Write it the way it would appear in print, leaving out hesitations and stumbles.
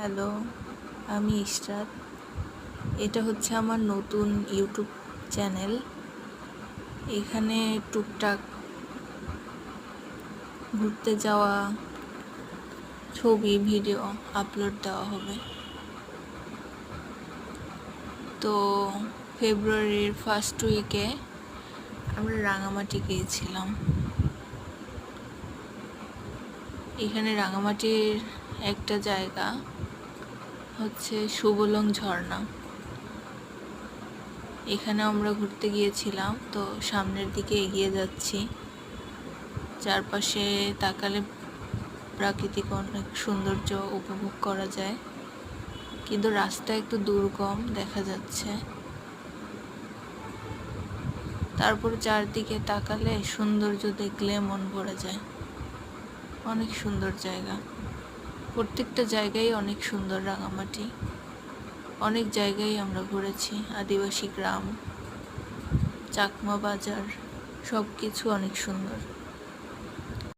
Hello, আমি ইশরাত। এটা হচ্ছে আমার নতুন ইউটিউব চ্যানেল। এখানে টুকটাক ঘুরতে যাওয়া, ছবি, ভিডিও আপলোড দেওয়া হবে। তো ফেব্রুয়ারির ফার্স্ট উইকে আমরা রাঙামাটি গিয়েছিলাম। এখানে রাঙামাটির একটা জায়গা হচ্ছে সুবলং ঝর্ণা। এখানে আমরা ঘুরতে গিয়েছিলাম। তো সামনের দিকে এগিয়ে যাচ্ছি। চারপাশে তাকালে প্রাকৃতিক অনেক সৌন্দর্য উপভোগ করা যায়, কিন্তু রাস্তা একটু দুর্গম দেখা যাচ্ছে। তারপর চারদিকে তাকালে সৌন্দর্য দেখলে মন ভরে যায়। অনেক সুন্দর জায়গা, প্রত্যেকটা জায়গায় অনেক সুন্দর। রাঙামাটি অনেক জায়গায় আমরা ঘুরেছি, আদিবাসী গ্রাম, চাকমা বাজার, সব কিছু অনেক সুন্দর।